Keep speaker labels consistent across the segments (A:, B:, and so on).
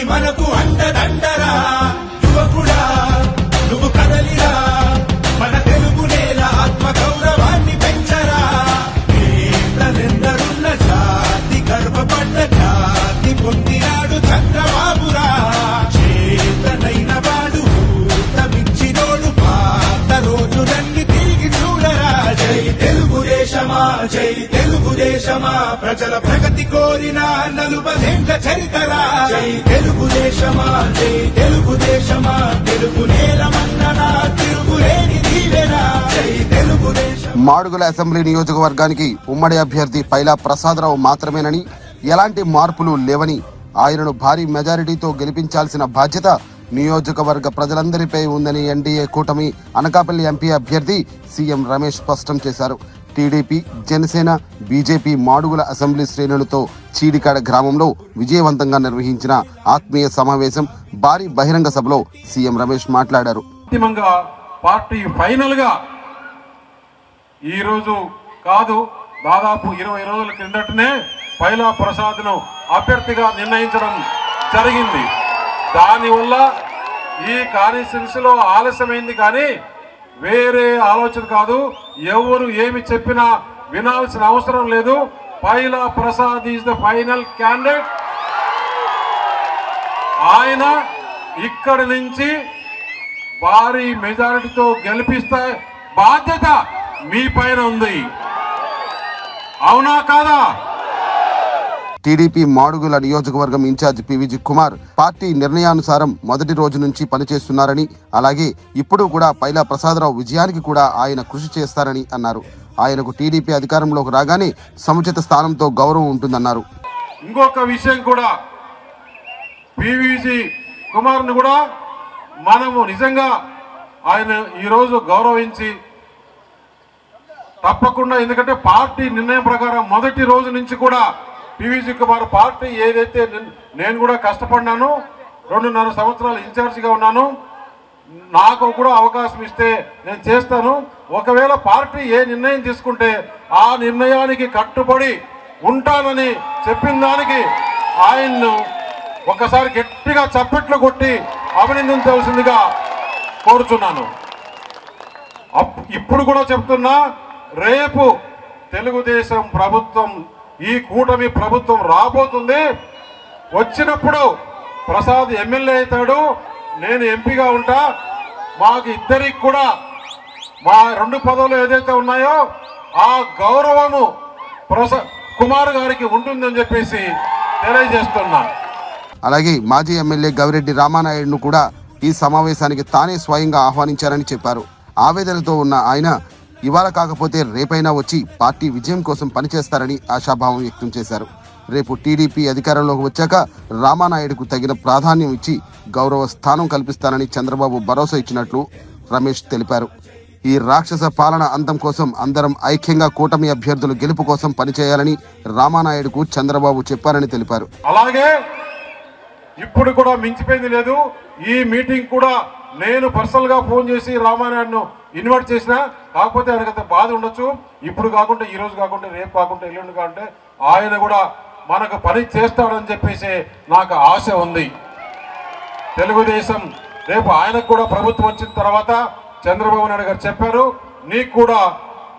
A: మనకు అండదండరా యువకుడా నువ్వు కదలిరా మన తెలుగు నేల ఆత్మ గౌరవాన్ని పెంచరా నేతలెందరున్న జాతి గర్వపడ్డ జాతి పొందినాడు చంద్రబాబురా చేతనైన వాడు ఊతమిచ్చినోడు పాత రోజులన్నీ తిరిగి చూడరా జై తెలుగుదేశమా జై తెలుగుదేశమా ప్రజల ప్రగతి కోరిన నలుబదేండ్ల చరితరా జై తెలుగుదేశమా జై తెలుగుదేశమా తెలుగు నేలమన్ననా తిరుగులేని దీవెనా జై తెలుగుదేశం.
B: మాడుగుల అసెంబ్లీ నియోజకవర్గానికి ఉమ్మడి అభ్యర్థి పైలా ప్రసాదరావు మాత్రమేనని ఎలాంటి మార్పులు లేవని ఆయనను భారీ మెజారిటీతో గెలిపించాల్సిన బాధ్యత నియోజకవర్గ ప్రజలందరిపై ఉందని ఎన్డీఏ కూటమి అనకాపల్లి ఎంపీ అభ్యర్థి సీఎం రమేష్ స్పష్టం చేశారు. TDP Janasena BJP Madugula assembly శ్రేణులతో చీడికాడ గ్రామంలో విజయవంతంగా నిర్వహించిన ఆత్మీయ సమావేశం భారీ బహిరంగ సభలో సీఎం రమేష్ మాట్లాడారు.
C: అంతిమంగా పార్టీ ఫైనల్ గా ఈ రోజు కాదు దాదాపు 20 రోజుల కిందటనే పైలా ప్రసాద్ను అభ్యర్థిగా నిర్ణయించడం జరిగింది. దానివల్ల ఈ కాన్స్టిట్యున్సీలో ఆలస్యమైంది కానీ వేరే ఆలోచన కాదు. ఎవరు ఏమి చెప్పినా వినాల్సిన అవసరం లేదు. Paila Prasad is the final candidate. ఆయన ఇక్కడి నుంచి భారీ మెజారిటీతో గెలిపిస్తే బాధ్యత మీ పైన ఉంది. అవునా కాదా?
B: టీడీపీ మాడుగుల నియోజకవర్గం ఇన్ఛార్జ్ పివిజి కుమార్ పార్టీ నిర్ణయానుసారం మొదటి రోజు నుంచి పనిచేస్తున్నారని, అలాగే ఇప్పుడు కూడా పైలా ప్రసాదరావు విజయానికి కూడా ఆయన కృషి చేస్తారని అన్నారు. ఆయనకు టీడీపీ అధికారంలోకి రాగానే సముచిత స్థానంతో గౌరవం ఉంటుందన్నారు.
C: ఇంకొక విషయం కూడా పివిజి కుమార్ను కూడా మనము నిజంగా ఆయన ఈరోజు గౌరవించి తప్పకుండా, ఎందుకంటే పార్టీ నిర్ణయం ప్రకారం మొదటి రోజు నుంచి కూడా పివిజి కుమార్ పార్టీ ఏదైతే నేను కూడా కష్టపడినాను, 2.5 సంవత్సరాలు ఇన్ఛార్జిగా ఉన్నాను, నాకు కూడా అవకాశం ఇస్తే నేను చేస్తాను. ఒకవేళ పార్టీ ఏ నిర్ణయం తీసుకుంటే ఆ నిర్ణయానికి కట్టుబడి ఉంటానని చెప్పిన దానికి ఆయన్ను ఒక్కసారి గట్టిగా చప్పట్లు కొట్టి అభినందించవలసిందిగా కోరుచున్నాను. ఇప్పుడు కూడా చెప్తున్నా, రేపు తెలుగుదేశం ప్రభుత్వం, ఈ కూటమి ప్రభుత్వం రాబోతుంది. వచ్చినప్పుడు ప్రసాద్ ఎమ్మెల్యే అవుతాడు, నేను ఎంపీగా ఉంటా. మాకు ఇద్దరికి కూడా మా 2 పదవులు ఏదైతే ఉన్నాయో ఆ గౌరవము కుమార్ గారికి ఉంటుందని చెప్పేసి తెలియజేస్తున్నా.
B: అలాగే మాజీ ఎమ్మెల్యే గవిరెడ్డి రామానాయుడును కూడా ఈ సమావేశానికి తానే స్వయంగా ఆహ్వానించారని చెప్పారు. ఆవేదనతో ఉన్న ఆయన ఇవాళ కాకపోతే రేపైనా వచ్చి పార్టీ విజయం కోసం పనిచేస్తారని ఆశాభావం వ్యక్తం చేశారు. రేపు టీడీపీ అధికారంలోకి వచ్చాక రామానాయుడుకు తగిన ప్రాధాన్యం ఇచ్చి గౌరవ స్థానం కల్పిస్తానని చంద్రబాబు భరోసా ఇచ్చినట్లు రమేష్ తెలిపారు. ఈ రాక్షస పాలన అంతం కోసం అందరం ఐక్యంగా కూటమి అభ్యర్థుల గెలుపు కోసం పనిచేయాలని రామానాయుడుకు చంద్రబాబు చెప్పారని తెలిపారు.
C: అలాగే ఇప్పుడు కూడా మించిపోయింది లేదు. ఈ మీటింగ్ కూడా నేను పర్సనల్ గా ఫోన్ చేసి రామానాయుడును ఇన్వైట్ చేసిన, కాకపోతే ఆయనకైతే బాధ ఉండొచ్చు. ఇప్పుడు కాకుండా, ఈ రోజు కాకుండా, రేపు కాకుండా, ఎల్లుండి కాకుంటే ఆయన కూడా మనకు పని చేస్తాడని చెప్పేసి నాకు ఆశ ఉంది. తెలుగుదేశం రేపు ఆయనకు కూడా ప్రభుత్వం వచ్చిన తర్వాత చంద్రబాబు నాయుడు గారు చెప్పారు, నీకు కూడా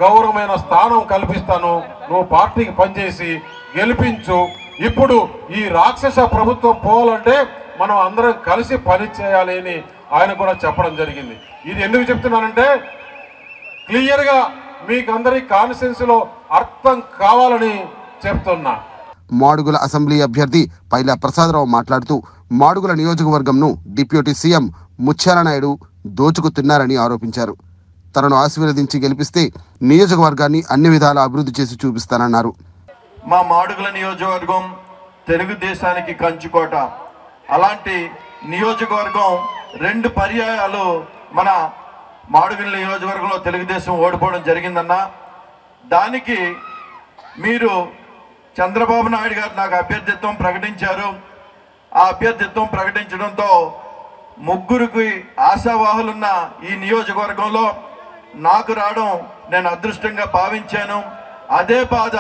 C: గౌరవమైన స్థానం కల్పిస్తాను, నువ్వు పార్టీకి పనిచేసి గెలిపించు. ఇప్పుడు ఈ రాక్షస ప్రభుత్వం పోవాలంటే మనం అందరం కలిసి పని చేయాలి అని ఆయన కూడా చెప్పడం జరిగింది. ఇది ఎందుకు చెప్తున్నానంటే క్లియర్గా మీకు అందరి కాన్స్టిట్యున్సీలో అర్థం కావాలని చెప్తున్నా.
B: మాడుగుల అసెంబ్లీ అభ్యర్థి పైలా ప్రసాదరావు మాట్లాడుతూ మాడుగుల నియోజకవర్గంను డిప్యూటీ సీఎం ముత్యాలనాయుడు దోచుకుతున్నారని ఆరోపించారు. తనను ఆశీర్వదించి గెలిపిస్తే నియోజకవర్గాన్ని అన్ని విధాలా అభివృద్ధి చేసి చూపిస్తానన్నారు.
D: మా మాడుగుల నియోజకవర్గం తెలుగుదేశానికి కంచుకోట. అలాంటి నియోజకవర్గం 2 పర్యాయాలు మన మాడుగుల నియోజకవర్గంలో తెలుగుదేశం ఓడిపోవడం జరిగిందన్న. దానికి మీరు చంద్రబాబు నాయుడు గారు నాకు అభ్యర్థిత్వం ప్రకటించారు. ఆ అభ్యర్థిత్వం ప్రకటించడంతో 3 ఆశావాహులున్న ఈ నియోజకవర్గంలో నాకు రావడం నేను అదృష్టంగా భావించాను. అదే బాధ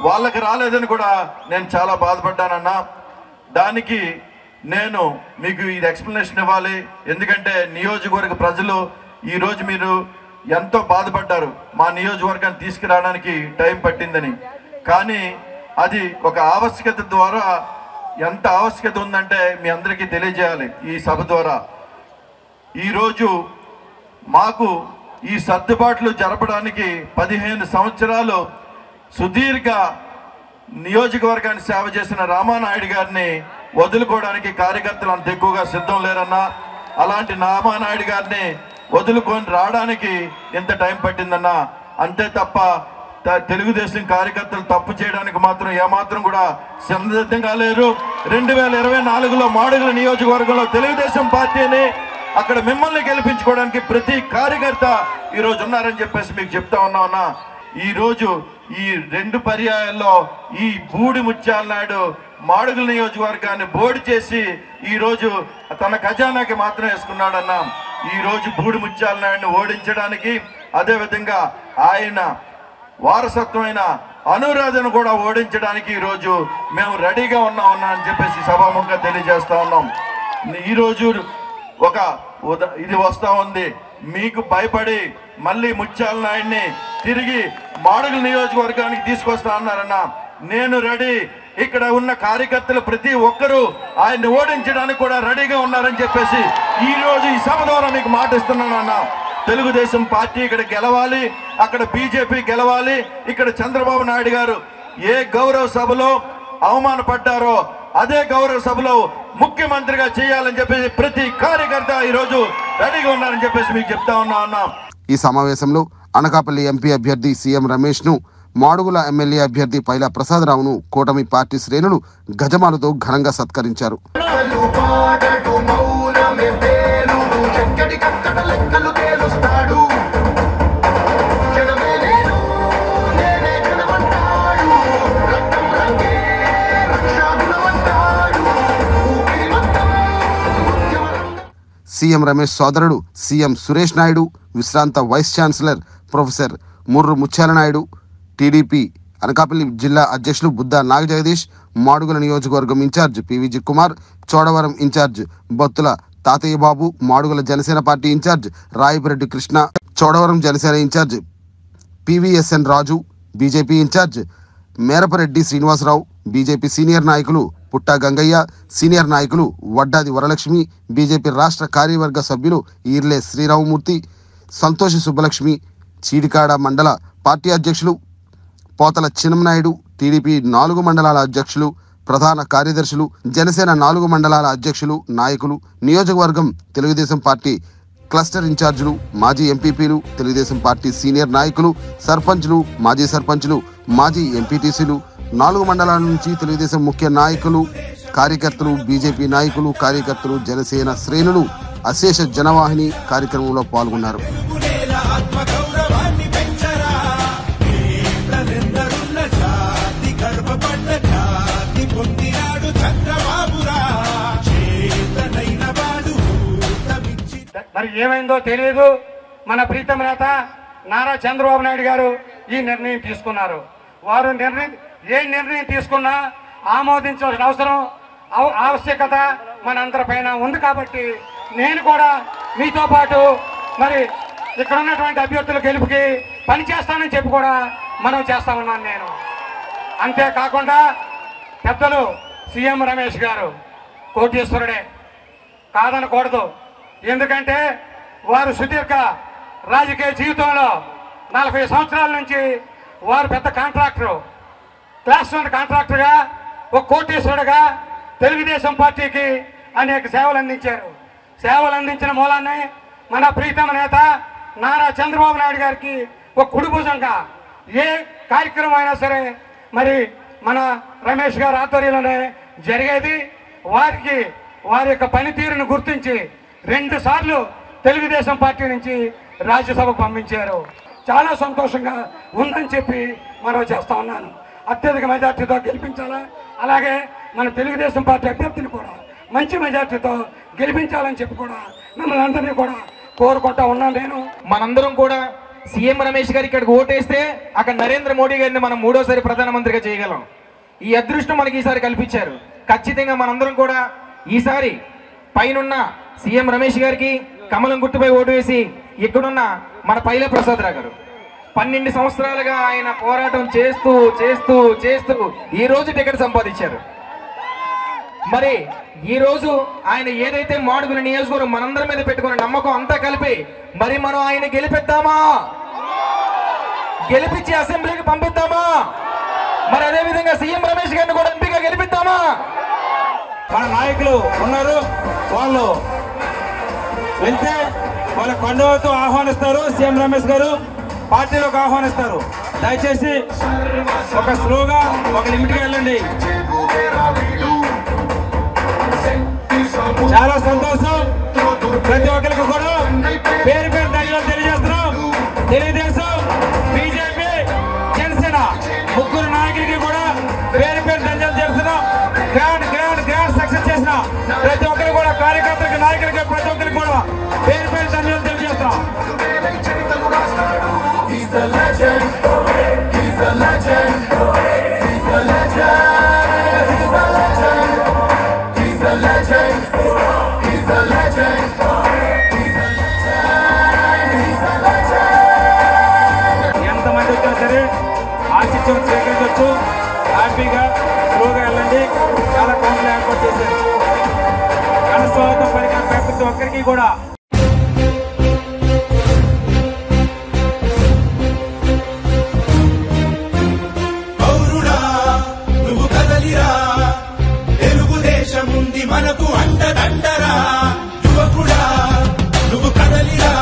D: వాళ్ళకి రాలేదని కూడా నేను చాలా బాధపడ్డానన్నా. దానికి నేను మీకు ఇది ఎక్స్ప్లెనేషన్ ఇవ్వాలి. ఎందుకంటే నియోజకవర్గ ప్రజలు ఈరోజు మీరు ఎంతో బాధపడ్డారు మా నియోజకవర్గాన్ని తీసుకురావడానికి టైం పట్టిందని. కానీ అది ఒక ఆవశ్యకత ద్వారా, ఎంత ఆవశ్యకత ఉందంటే మీ అందరికీ తెలియజేయాలి ఈ సభ ద్వారా. ఈరోజు మాకు ఈ సర్దుబాట్లు జరపడానికి 15 సంవత్సరాలు సుదీర్ఘ నియోజకవర్గాన్ని సేవ చేసిన రామానాయుడు గారిని వదులుకోవడానికి కార్యకర్తలు అంత ఎక్కువగా సిద్ధం లేరన్నా. అలాంటి రామానాయుడు గారిని వదులుకొని రావడానికి ఎంత టైం పట్టిందన్నా. అంతే తప్ప తెలుగుదేశం కార్యకర్తలు తప్పు చేయడానికి మాత్రం ఏమాత్రం కూడా సిద్ధంగా లేరు. 2024లో మాడుగుల నియోజకవర్గంలో తెలుగుదేశం పార్టీని అక్కడ మిమ్మల్ని గెలిపించుకోవడానికి ప్రతి కార్యకర్త ఈరోజు ఉన్నారని చెప్పేసి మీకు చెప్తా ఉన్నామన్నా. ఈరోజు ఈ 2 పర్యాయాల్లో ఈ బూడి ముత్యాల నాయుడు మాడుగుల నియోజకవర్గాన్ని బోర్డు చేసి ఈరోజు తన ఖజానాకి మాత్రం వేసుకున్నాడన్నా. ఈరోజు బూడి ముత్యాల నాయుడిని ఓడించడానికి, అదేవిధంగా ఆయన వారసత్వమైన అనురాధను కూడా ఓడించడానికి ఈరోజు మేము రెడీగా ఉన్నామన్నా అని చెప్పేసి సభాముఖంగా తెలియజేస్తా ఉన్నాం. ఈరోజు ఇది వస్తా ఉంది. మీకు భయపడి మళ్ళీ ముత్యాల నాయుడిని తిరిగి మాడుగుల నియోజకవర్గానికి తీసుకొస్తా అన్నారన్నా. నేను రెడీ. ఇక్కడ ఉన్న కార్యకర్తలు ప్రతి ఒక్కరూ ఆయన్ని ఓడించడానికి కూడా రెడీగా ఉన్నారని చెప్పేసి ఈరోజు ఈ సభ ద్వారా మీకు మాటిస్తున్నానన్నా. తెలుగుదేశం పార్టీ ఇక్కడ గెలవాలి, అక్కడ బీజేపీ గెలవాలి. ఇక్కడ చంద్రబాబు నాయుడు గారు ఏ గౌరవ సభలో అవమానపడ్డారో అదే గౌరవ సభలో ముఖ్యమంత్రిగా చేయాలని చెప్పేసి ప్రతి కార్యకర్త ఈరోజు రెడీగా ఉన్నారని చెప్పేసి మీకు చెప్తా ఉన్నా.
B: ఈ సమావేశంలో అనకాపల్లి ఎంపీ అభ్యర్థి సీఎం రమేష్ ను, మాడుగుల ఎమ్మెల్యే అభ్యర్థి పైలా ప్రసాదరావును కూటమి పార్టీ శ్రేణులు గజమాలతో ఘనంగా సత్కరించారు. సీఎం రమేష్ సోదరుడు సీఎం సురేష్ నాయుడు, విశ్రాంత వైస్ ఛాన్సలర్ ప్రొఫెసర్ ముర్రు ముత్యాల నాయుడు, టీడీపీ అనకాపల్లి జిల్లా అధ్యక్షులు బుద్ధా నాగజగదీష్, మాడుగుల నియోజకవర్గం in charge PVG Kumar, Chodavaram in charge Bothula Tatayya Babu, Madugula Janasena party in charge Rayapureddy Krishna, Chodavaram Janasena in charge PVSN Raju, BJP in charge Merapareddy Srinivasa Rao, BJP senior నాయకులు పుట్టా గంగయ్య, సీనియర్ నాయకులు వడ్డాది వరలక్ష్మి, బీజేపీ రాష్ట్ర కార్యవర్గ సభ్యులు ఈర్లే శ్రీరామమూర్తి, సంతోషి సుబ్బలక్ష్మి, చీడికాడ మండల పార్టీ అధ్యక్షులు పోతల చిన్ననాయుడు, టీడీపీ 4 మండలాల అధ్యక్షులు, ప్రధాన కార్యదర్శులు, జనసేన 4 మండలాల అధ్యక్షులు, నాయకులు, నియోజకవర్గం తెలుగుదేశం పార్టీ క్లస్టర్ ఇన్ఛార్జీలు, మాజీ ఎంపీపీలు, తెలుగుదేశం పార్టీ సీనియర్ నాయకులు, సర్పంచ్లు, మాజీ సర్పంచ్లు, మాజీ ఎంపీటీసీలు, 4 మండలాల నుంచి తెలుగుదేశం ముఖ్య నాయకులు, కార్యకర్తలు, బీజేపీ నాయకులు, కార్యకర్తలు, జనసేన శ్రేణులు అశేష జనవాహిని కార్యక్రమంలో పాల్గొన్నారు.
E: మరి ఏమైందో తెలియదు. మన ప్రీతం నేత నారా చంద్రబాబు నాయుడు గారు ఈ నిర్ణయం తీసుకున్నారు. వారు ఏ నిర్ణయం తీసుకున్నా ఆమోదించాల్సిన ఆవశ్యకత మనందరిపైన ఉంది. కాబట్టి నేను కూడా మీతో పాటు మరి ఇక్కడ ఉన్నటువంటి అభ్యర్థుల గెలుపుకి పనిచేస్తానని చెప్పి కూడా మనం చేస్తా ఉన్నాను నేను. అంతేకాకుండా పెద్దలు సీఎం రమేష్ గారు కోటీశ్వరుడే, కాదనకూడదు. ఎందుకంటే వారు సుదీర్ఘ రాజకీయ జీవితంలో 40 సంవత్సరాల నుంచి వారు పెద్ద కాంట్రాక్టరు, క్లాస్ 1 కాంట్రాక్టర్గా, ఒక కోటీశ్వరుడుగా తెలుగుదేశం పార్టీకి అనేక సేవలు అందించారు. సేవలు అందించిన మూలాన్ని మన ప్రీతమ నేత నారా చంద్రబాబు నాయుడు గారికి ఒక కుడిభుజంగా ఏ కార్యక్రమం అయినా సరే మరి మన రమేష్ గారి ఆధ్వర్యంలోనే జరిగేది. వారి యొక్క పనితీరును గుర్తించి 2 సార్లు తెలుగుదేశం పార్టీ నుంచి రాజ్యసభకు పంపించారు. చాలా సంతోషంగా ఉందని చెప్పి మనం చేస్తా ఉన్నాను. అత్యధిక మెజార్టీతో గెలిపించాలా, అలాగే మన తెలుగుదేశం పార్టీ అభ్యర్థిని కూడా మంచి మెజార్టీతో గెలిపించాలని చెప్పి కూడా మిమ్మల్ని అందరినీ కూడా కోరుకుంటా ఉన్నాను. నేను
F: మనందరం కూడా సీఎం రమేష్ గారు ఇక్కడికి ఓటేస్తే అక్కడ నరేంద్ర మోడీ గారిని మనం 3వ సారి ప్రధానమంత్రిగా చేయగలం. ఈ అదృష్టం మనకి ఈసారి కల్పించారు. ఖచ్చితంగా మనందరం కూడా ఈసారి పైనున్న సీఎం రమేష్ గారికి కమలం గుర్తుపై ఓటు వేసి ఇక్కడున్న మన పైల ప్రసాద్ రావు గారు 12 సంవత్సరాలుగా ఆయన పోరాటం చేస్తూ చేస్తూ చేస్తూ ఈ రోజు టికెట్ సంపాదించారు. మరి ఈ రోజు ఆయన ఏదైతే మాడుగుల నియోజకవర్గం మనందరి మీద పెట్టుకున్న నమ్మకం అంతా కలిపి మరి మనం ఆయన గెలిపిద్దామా, గెలిపించి అసెంబ్లీకి పంపిద్దామా, మరి అదే విధంగా సీఎం రమేష్ గారిని కూడా ఎంపీగా గెలిపిద్దామా?
G: మన నాయకులు ఉన్నారు, వాళ్ళు వెళ్తే వాళ్ళ కండువతో ఆహ్వానిస్తారు. సీఎం రమేష్ గారు పార్టీలోకి ఆహ్వానిస్తారు. దయచేసి ఒక స్లోగా ఒక లిమిట్గా వెళ్ళండి. చాలా సంతోషం. ప్రతి ఒక్కరికి కూడా పేరు పేరు ధన్యవాదాలు తెలియజేస్తున్నాం. తెలుగుదేశం, బీజేపీ, జనసేన ముగ్గురు నాయకులకి కూడా పేరు పేరు ధన్యవాదాలు చేస్తున్నాం. గ్రాండ్ సక్సెస్ చేసిన ప్రతి ఒక్కరికి కూడా, కార్యకర్తలకి, నాయకులకి, ప్రతి ఒక్కరికి కూడా పేరు పేరు ధన్యవాదాలు తెలియజేస్తున్నాం. ఎంతమంది వచ్చినా సరే ఆశించడం స్వీకరించవచ్చు. హ్యాపీగా స్లోగా వెళ్ళండి. చాలా కౌంటర్లు ఏర్పాటు చేశారు. ఘన స్వాగతం పలికిన ప్రతి ఒక్కరికి కూడా
A: తెలుగుదేశముంది మనకు అండదండరా, యువకుడా నువ్వు కదలిరా,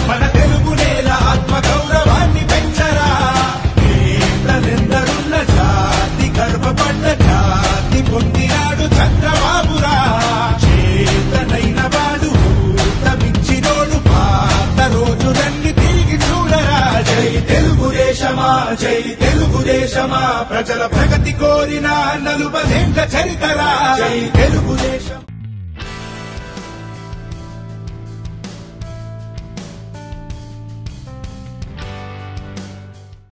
A: మన తెలుగు నేల ఆత్మ గౌరవాన్ని పెంచరా. నేతలెందరున్న జాతి గర్వపడ్డ జాతి పొందినాడు చంద్రబాబురా. చేతనైన వాడు ఊతమిచ్చినోడు పాత రోజులన్నీ తిరిగి చూడరా. జై తెలుగుదేశమా, జై తెలుగుదేశమా, ప్రజల ప్రగతి కోరిన 40 ఏళ్ల చరితరా. జై